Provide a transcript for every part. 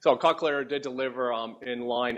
So Cochlear did deliver in line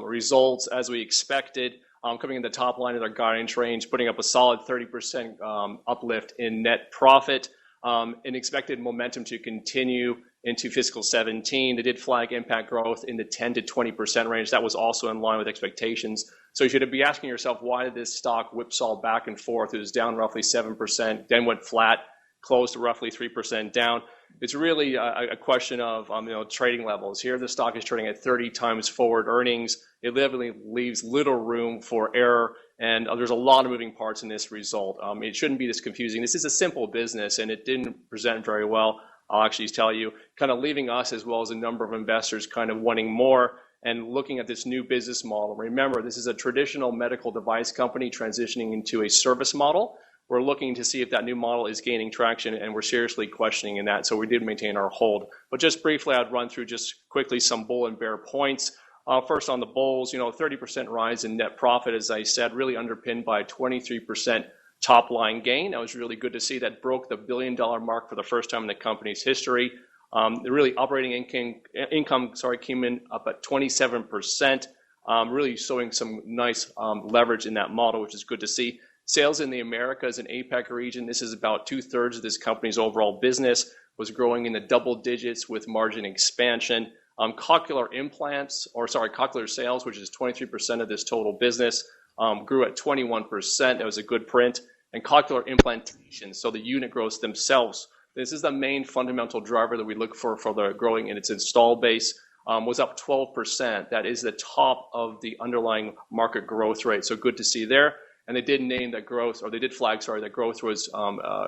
results as we expected, coming in the top line of their guidance range, putting up a solid 30% uplift in net profit, and expected momentum to continue into fiscal 17. They did flag impact growth in the 10 to 20% range. That was also in line with expectations. So you should be asking yourself, why did this stock whipsaw back and forth? It was down roughly 7%, then went flat, closed to roughly 3% down. It's really a question of trading levels. Here, the stock is trading at 30 times forward earnings. It literally leaves little room for error, and there's a lot of moving parts in this result. It shouldn't be this confusing. This is a simple business, and it didn't present very well. I'll actually tell you, kind of leaving us as well as a number of investors kind of wanting more and looking at this new business model. Remember, this is a traditional medical device company transitioning into a service model. We're looking to see if that new model is gaining traction, and we're seriously questioning in that. So we did maintain our hold. But just briefly, I'd run through just quickly some bull and bear points. First on the bulls, 30% rise in net profit, as I said, really underpinned by a 23% top line gain. That was really good to see. That broke the $1 billion mark for the first time in the company's history. The really operating income came in up at 27%, really showing some nice leverage in that model, which is good to see. Sales in the Americas and APAC region, this is about 2/3 of this company's overall business, was growing in the double digits with margin expansion. Cochlear sales, which is 23% of this total business, grew at 21%. That was a good print. And cochlear implantation, so the unit growth themselves, this is the main fundamental driver that we look for the growing in its install base, was up 12%. That is the top of the underlying market growth rate. So good to see there. And they did name that growth, or they did flag, that growth was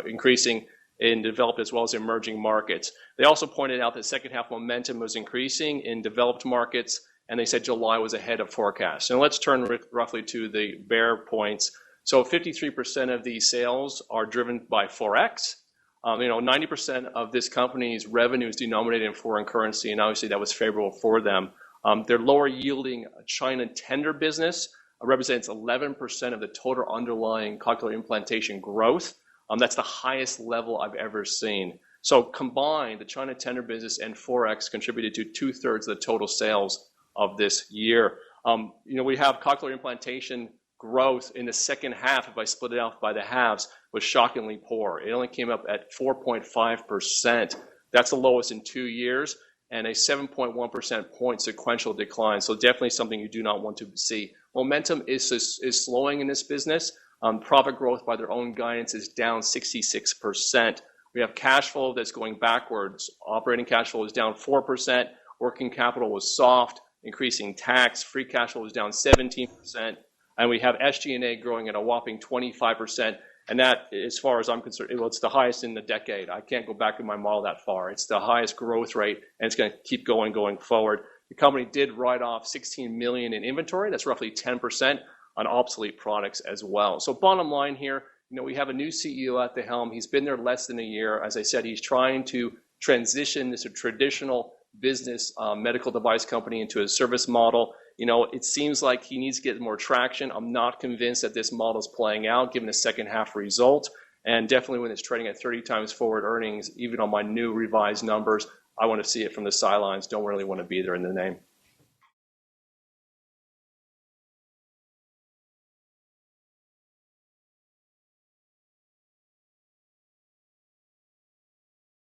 increasing in developed as well as emerging markets. They also pointed out that second half momentum was increasing in developed markets, and they said July was ahead of forecast. And let's turn roughly to the bear points. So 53% of these sales are driven by Forex. 90% of this company's revenue is denominated in foreign currency, and obviously that was favorable for them. Their lower yielding China tender business represents 11% of the total underlying cochlear implantation growth. That's the highest level I've ever seen. So combined, the China tender business and Forex contributed to 2/3 of the total sales of this year. We have cochlear implantation growth in the second half, if I split it out by the halves, was shockingly poor. It only came up at 4.5%. That's the lowest in 2 years, and a 7.1% point sequential decline. So definitely something you do not want to see. Momentum is slowing in this business. Profit growth by their own guidance is down 66%. We have cash flow that's going backwards. Operating cash flow is down 4%. Working capital was soft, increasing tax. Free cash flow was down 17%. And we have SG&A growing at a whopping 25%. And that, as far as I'm concerned, it's the highest in the decade. I can't go back in my model that far. It's the highest growth rate, and it's going to keep going forward. The company did write off $16 million in inventory. That's roughly 10% on obsolete products as well. So bottom line here, we have a new CEO at the helm. He's been there less than a year. As I said, he's trying to transition this traditional business medical device company into a service model. It seems like he needs to get more traction. I'm not convinced that this model is playing out given the second half result. And definitely when it's trading at 30 times forward earnings, even on my new revised numbers, I want to see it from the sidelines. Don't really want to be there in the name.